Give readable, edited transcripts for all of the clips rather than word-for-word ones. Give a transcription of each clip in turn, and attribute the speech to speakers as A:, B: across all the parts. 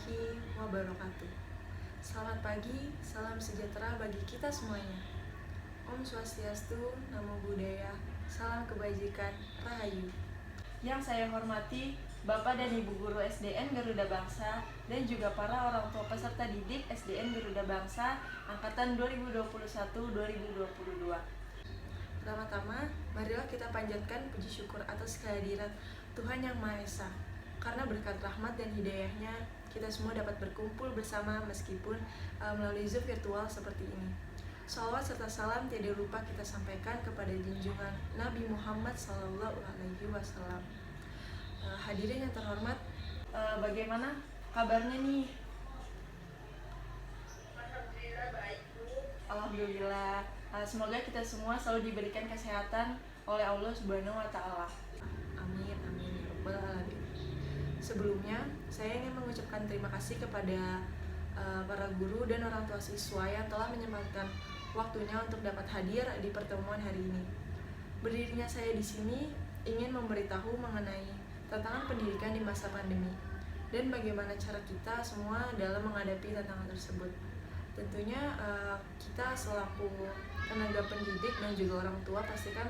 A: warahmatullahi wabarakatuh. Selamat pagi, salam sejahtera bagi kita semuanya. Om Swastiastu, Namo Buddhaya, salam kebajikan, Rahayu. Yang saya hormati Bapak dan Ibu Guru SDN Garuda Bangsa dan juga para orang tua peserta didik SDN Garuda Bangsa Angkatan 2021-2022. Pertama-tama, marilah kita panjatkan puji syukur atas kehadiran Tuhan Yang Maha Esa. Karena berkat rahmat dan hidayahnya, kita semua dapat berkumpul bersama meskipun melalui Zoom virtual seperti ini. Salawat serta salam tidak lupa kita sampaikan kepada junjungan Nabi Muhammad SAW. Hadirin yang terhormat, bagaimana kabarnya nih?
B: Alhamdulillah baik, Bu.
A: Alhamdulillah. Semoga kita semua selalu diberikan kesehatan oleh Allah Subhanahu wa Ta'ala. Amin, amin ya rabbal alamin. Sebelumnya, saya ingin mengucapkan terima kasih kepada para guru dan orang tua siswa yang telah menyempatkan waktunya untuk dapat hadir di pertemuan hari ini. Berdirinya saya di sini ingin memberitahu mengenai tantangan pendidikan di masa pandemi dan bagaimana cara kita semua dalam menghadapi tantangan tersebut. Tentunya kita selaku tenaga pendidik dan juga orang tua pastikan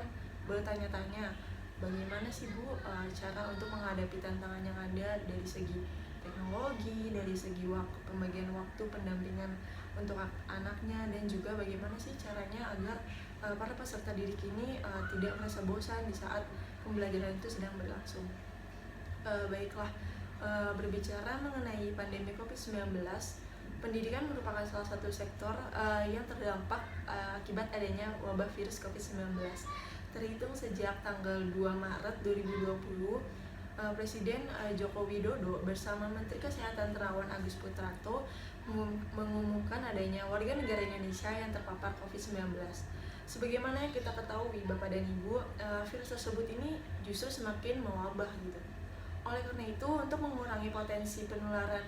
A: bertanya-tanya, bagaimana sih Bu cara untuk menghadapi tantangan yang ada dari segi teknologi, dari segi pembagian waktu, pendampingan untuk anaknya, dan juga bagaimana sih caranya agar para peserta didik ini tidak merasa bosan di saat pembelajaran itu sedang berlangsung. Baiklah, berbicara mengenai pandemi COVID-19, pendidikan merupakan salah satu sektor yang terdampak akibat adanya wabah virus COVID-19. Terhitung sejak tanggal 2 Maret 2020, Presiden Joko Widodo bersama Menteri Kesehatan Terawan Agus Putranto mengumumkan adanya warga negara Indonesia yang terpapar COVID-19. Sebagaimana yang kita ketahui, Bapak dan Ibu, virus tersebut ini justru semakin mewabah gitu. Oleh karena itu, untuk mengurangi potensi penularan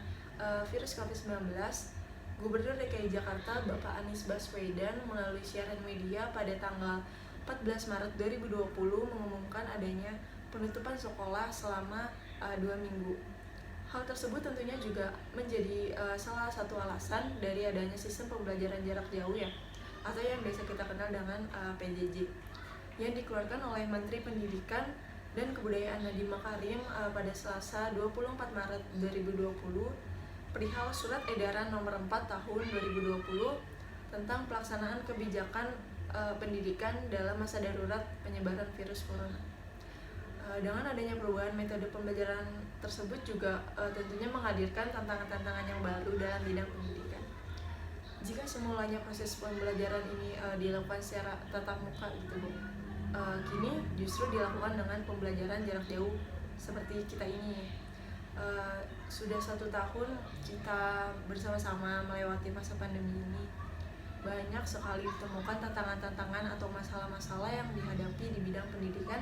A: virus COVID-19, Gubernur DKI Jakarta Bapak Anies Baswedan melalui siaran media pada tanggal 14 Maret 2020 mengumumkan adanya penutupan sekolah selama 2 minggu. Hal tersebut tentunya juga menjadi salah satu alasan dari adanya sistem pembelajaran jarak jauh ya, atau yang biasa kita kenal dengan PJJ, yang dikeluarkan oleh Menteri Pendidikan dan Kebudayaan Nadiem Makarim pada Selasa 24 Maret 2020 perihal Surat Edaran Nomor 4 Tahun 2020 tentang pelaksanaan kebijakan pendidikan dalam masa darurat penyebaran virus corona. Dengan adanya perubahan metode pembelajaran tersebut juga tentunya menghadirkan tantangan-tantangan yang baru dalam bidang pendidikan. Jika semulanya proses pembelajaran ini dilakukan secara tatap muka gitu Bu, kini justru dilakukan dengan pembelajaran jarak jauh seperti kita ini. Sudah 1 tahun kita bersama-sama melewati masa pandemi ini. Banyak sekali ditemukan tantangan-tantangan atau masalah-masalah yang dihadapi di bidang pendidikan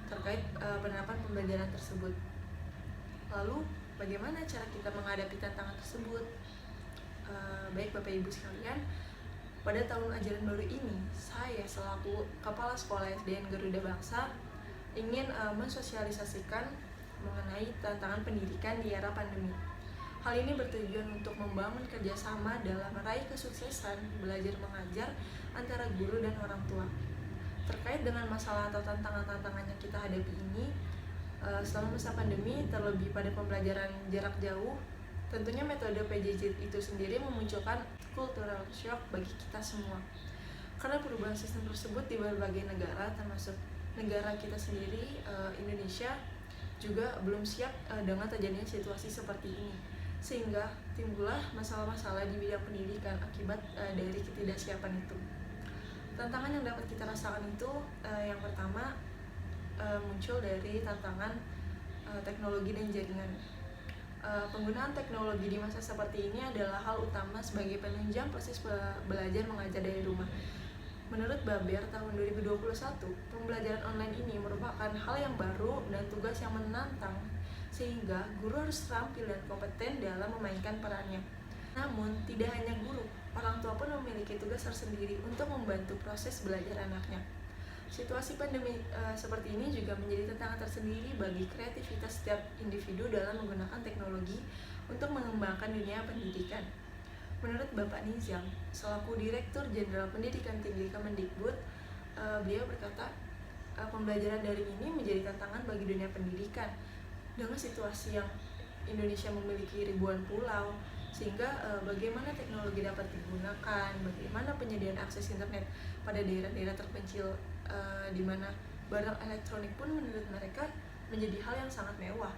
A: terkait penerapan pembelajaran tersebut. Lalu, bagaimana cara kita menghadapi tantangan tersebut? Baik Bapak Ibu sekalian, pada tahun ajaran baru ini, saya selaku Kepala Sekolah SDN Garuda Bangsa ingin mensosialisasikan mengenai tantangan pendidikan di era pandemi. Hal ini bertujuan untuk membangun kerjasama dalam meraih kesuksesan belajar mengajar antara guru dan orang tua. Terkait dengan masalah atau tantangan-tantangan yang kita hadapi ini, selama masa pandemi, terlebih pada pembelajaran jarak jauh, tentunya metode PJJ itu sendiri memunculkan cultural shock bagi kita semua. Karena perubahan sistem tersebut di berbagai negara, termasuk negara kita sendiri, Indonesia, juga belum siap dengan terjadinya situasi seperti ini, sehingga timbullah masalah-masalah di bidang pendidikan akibat dari ketidaksiapan itu. Tantangan yang dapat kita rasakan itu yang pertama muncul dari tantangan teknologi dan jaringan. Penggunaan teknologi di masa seperti ini adalah hal utama sebagai penunjang proses belajar mengajar dari rumah. Menurut Baber tahun 2021, pembelajaran online ini merupakan hal yang baru dan tugas yang menantang, sehingga guru harus terampil dan kompeten dalam memainkan perannya. Namun, tidak hanya guru, orang tua pun memiliki tugas tersendiri untuk membantu proses belajar anaknya. Situasi pandemi seperti ini juga menjadi tantangan tersendiri bagi kreativitas setiap individu dalam menggunakan teknologi untuk mengembangkan dunia pendidikan. Menurut Bapak Nizam, selaku Direktur Jenderal Pendidikan Tinggi Kemendikbud, beliau berkata, pembelajaran daring ini menjadi tantangan bagi dunia pendidikan dengan situasi yang Indonesia memiliki ribuan pulau, sehingga bagaimana teknologi dapat digunakan, bagaimana penyediaan akses internet pada daerah-daerah terpencil, di mana barang elektronik pun menurut mereka menjadi hal yang sangat mewah.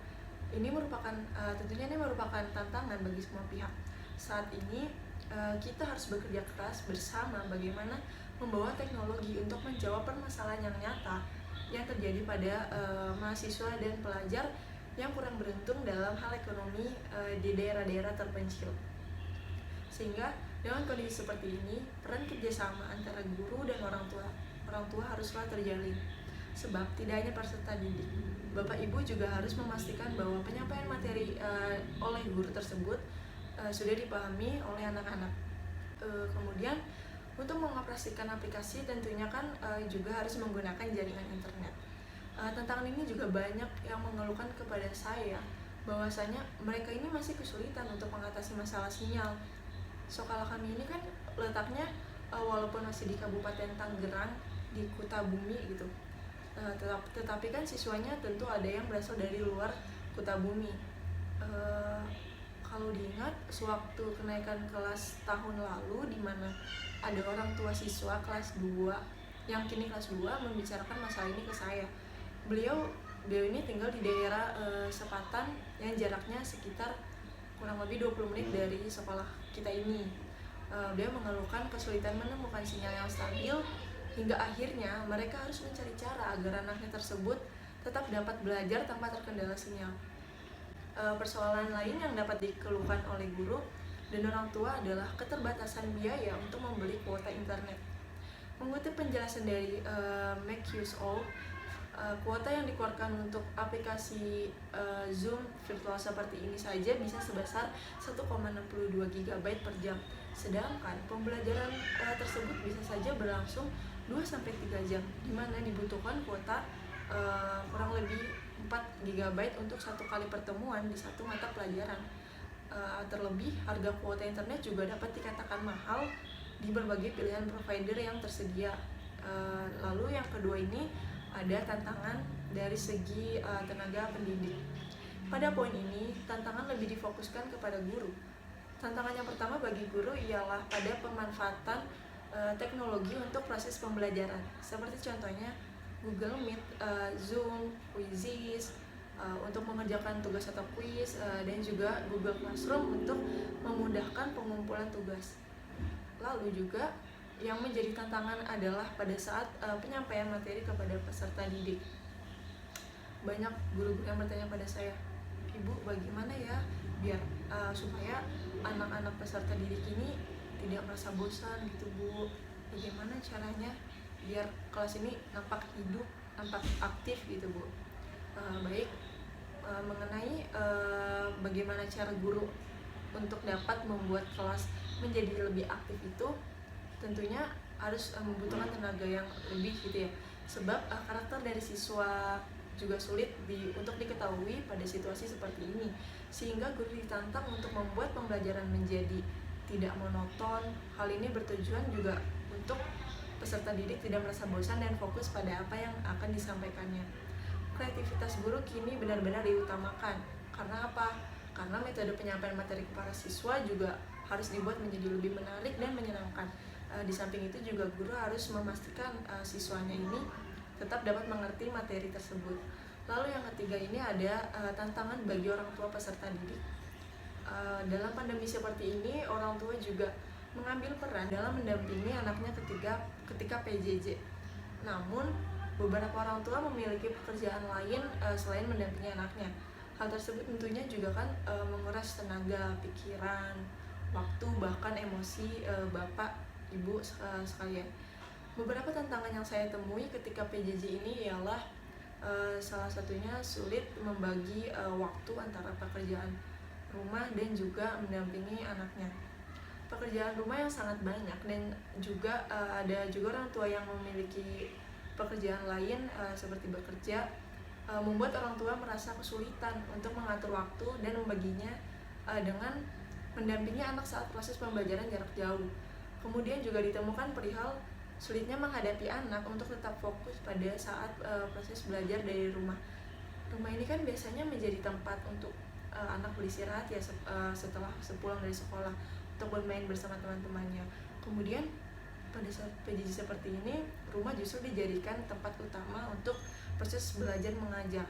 A: Ini merupakan tentunya ini merupakan tantangan bagi semua pihak. Saat ini kita harus bekerja keras bersama bagaimana membawa teknologi untuk menjawab permasalahan yang nyata yang terjadi pada mahasiswa dan pelajar yang kurang beruntung dalam hal ekonomi di daerah-daerah terpencil. Sehingga dengan kondisi seperti ini, peran kerjasama antara guru dan orang tua haruslah terjalin. Sebab tidak hanya peserta didik, Bapak Ibu juga harus memastikan bahwa penyampaian materi oleh guru tersebut sudah dipahami oleh anak-anak. Kemudian untuk mengoperasikan aplikasi tentunya kan juga harus menggunakan jaringan internet. Tantangan ini juga banyak yang mengeluhkan kepada saya bahwasanya mereka ini masih kesulitan untuk mengatasi masalah sinyal. Sekolah kami ini kan letaknya walaupun masih di Kabupaten Tangerang, di Kutabumi gitu, tetapi kan siswanya tentu ada yang berasal dari luar Kutabumi. Kalau diingat sewaktu kenaikan kelas tahun lalu, di mana ada orang tua siswa kelas 2 yang kini kelas 2 membicarakan masalah ini ke saya. Beliau ini tinggal di daerah Sepatan yang jaraknya sekitar kurang lebih 20 menit dari sekolah kita ini. Beliau mengeluhkan kesulitan menemukan sinyal yang stabil, hingga akhirnya mereka harus mencari cara agar anaknya tersebut tetap dapat belajar tanpa terkendala sinyal. Persoalan lain yang dapat dikeluhkan oleh guru dan orang tua adalah keterbatasan biaya untuk membeli kuota internet. Mengutip penjelasan dari Make Use All, kuota yang dikeluarkan untuk aplikasi Zoom virtual seperti ini saja bisa sebesar 1,62 GB per jam. Sedangkan pembelajaran tersebut bisa saja berlangsung 2-3 jam, di mana dibutuhkan kuota kurang lebih 4 GB untuk satu kali pertemuan di satu mata pelajaran. Terlebih, harga kuota internet juga dapat dikatakan mahal di berbagai pilihan provider yang tersedia. Lalu yang kedua ini ada tantangan dari segi tenaga pendidik. Pada poin ini, tantangan lebih difokuskan kepada guru. Tantangan yang pertama bagi guru ialah pada pemanfaatan teknologi untuk proses pembelajaran, seperti contohnya Google Meet, Zoom, Quizzes, untuk mengerjakan tugas atau kuis, dan juga Google Classroom untuk memudahkan pengumpulan tugas. Lalu juga yang menjadi tantangan adalah pada saat penyampaian materi kepada peserta didik. Banyak guru-guru yang bertanya pada saya, "Ibu, bagaimana ya biar supaya anak-anak peserta didik ini tidak merasa bosan gitu, Bu? Bagaimana caranya biar kelas ini nampak hidup, nampak aktif gitu, Bu?" Baik, mengenai bagaimana cara guru untuk dapat membuat kelas menjadi lebih aktif itu tentunya harus membutuhkan tenaga yang lebih gitu ya, sebab karakter dari siswa juga sulit untuk diketahui pada situasi seperti ini, sehingga guru ditantang untuk membuat pembelajaran menjadi tidak monoton. Hal ini bertujuan juga untuk peserta didik tidak merasa bosan dan fokus pada apa yang akan disampaikannya. Kreativitas guru kini benar-benar diutamakan. Karena apa? Karena metode penyampaian materi kepada siswa juga harus dibuat menjadi lebih menarik dan menyenangkan. Di samping itu juga guru harus memastikan siswanya ini tetap dapat mengerti materi tersebut. Lalu yang ketiga ini ada tantangan bagi orang tua peserta didik. Dalam pandemi seperti ini, orang tua juga mengambil peran dalam mendampingi anaknya ketika PJJ. Namun, beberapa orang tua memiliki pekerjaan lain selain mendampingi anaknya. Hal tersebut tentunya juga kan menguras tenaga, pikiran, waktu, bahkan emosi Bapak, Ibu sekalian. Beberapa tantangan yang saya temui ketika PJJ ini ialah salah satunya sulit membagi waktu antara pekerjaan rumah dan juga mendampingi anaknya. Pekerjaan rumah yang sangat banyak dan juga ada juga orang tua yang memiliki pekerjaan lain seperti bekerja, membuat orang tua merasa kesulitan untuk mengatur waktu dan membaginya dengan mendampingi anak saat proses pembelajaran jarak jauh. Kemudian juga ditemukan perihal sulitnya menghadapi anak untuk tetap fokus pada saat proses belajar dari rumah. Rumah ini kan biasanya menjadi tempat untuk anak beristirahat ya setelah sepulang dari sekolah untuk bermain bersama teman-temannya. Kemudian pada saat PJJ seperti ini, rumah justru dijadikan tempat utama untuk proses belajar mengajar.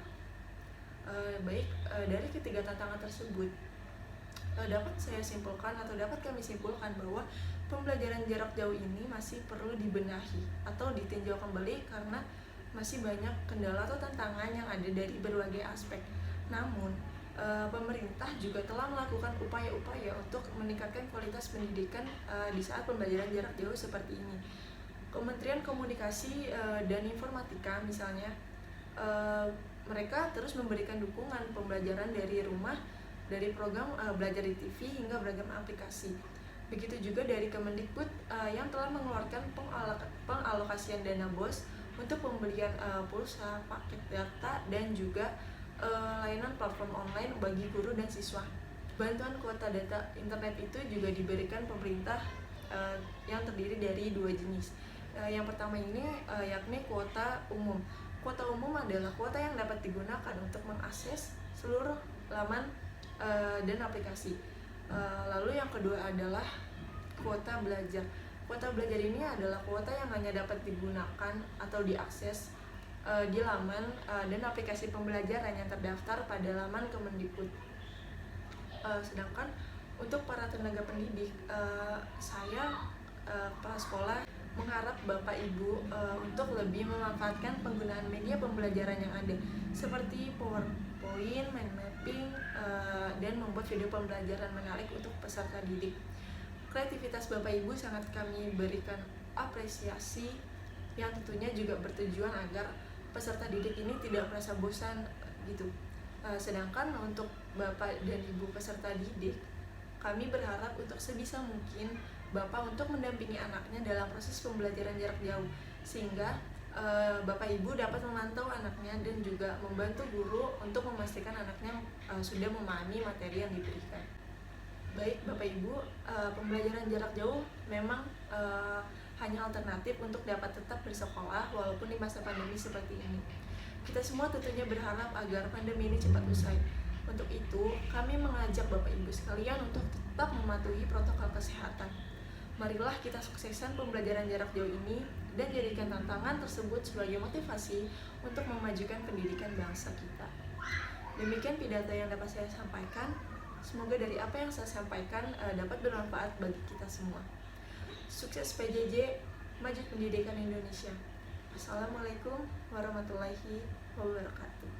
A: Dari ketiga tantangan tersebut, dapat saya simpulkan atau dapat kami simpulkan bahwa pembelajaran jarak jauh ini masih perlu dibenahi atau ditinjau kembali karena masih banyak kendala atau tantangan yang ada dari berbagai aspek. Namun, pemerintah juga telah melakukan upaya-upaya untuk meningkatkan kualitas pendidikan di saat pembelajaran jarak jauh seperti ini. Kementerian Komunikasi dan Informatika misalnya, mereka terus memberikan dukungan pembelajaran dari rumah, dari program belajar di TV hingga beragam aplikasi. Begitu juga dari Kemendikbud yang telah mengeluarkan pengalokasian dana BOS untuk pembelian pulsa, paket data, dan juga layanan platform online bagi guru dan siswa. Bantuan kuota data internet itu juga diberikan pemerintah yang terdiri dari 2 jenis. Yang pertama ini yakni kuota umum. Kuota umum adalah kuota yang dapat digunakan untuk mengakses seluruh laman dan aplikasi. Lalu yang kedua adalah kuota belajar. Kuota belajar ini adalah kuota yang hanya dapat digunakan atau diakses di laman dan aplikasi pembelajaran yang terdaftar pada laman Kemendikbud. Sedangkan untuk para tenaga pendidik, saya kepala sekolah mengharap Bapak Ibu untuk lebih memanfaatkan penggunaan media pembelajaran yang ada seperti PowerPoint, mind mapping, dan membuat video pembelajaran menarik untuk peserta didik. Kreativitas Bapak Ibu sangat kami berikan apresiasi yang tentunya juga bertujuan agar peserta didik ini tidak merasa bosan gitu. Sedangkan untuk Bapak dan Ibu peserta didik, kami berharap untuk sebisa mungkin Bapak untuk mendampingi anaknya dalam proses pembelajaran jarak jauh sehingga Bapak Ibu dapat memantau anaknya dan juga membantu guru untuk memastikan anaknya sudah memahami materi yang diberikan. Baik Bapak Ibu, pembelajaran jarak jauh memang hanya alternatif untuk dapat tetap bersekolah walaupun di masa pandemi seperti ini. Kita semua tentunya berharap agar pandemi ini cepat usai. Untuk itu, kami mengajak Bapak Ibu sekalian untuk tetap mematuhi protokol kesehatan. Marilah kita sukseskan pembelajaran jarak jauh ini dan jadikan tantangan tersebut sebagai motivasi untuk memajukan pendidikan bangsa kita. Demikian pidato yang dapat saya sampaikan. Semoga dari apa yang saya sampaikan dapat bermanfaat bagi kita semua. Sukses PJJ, maju pendidikan Indonesia. Assalamualaikum warahmatullahi wabarakatuh.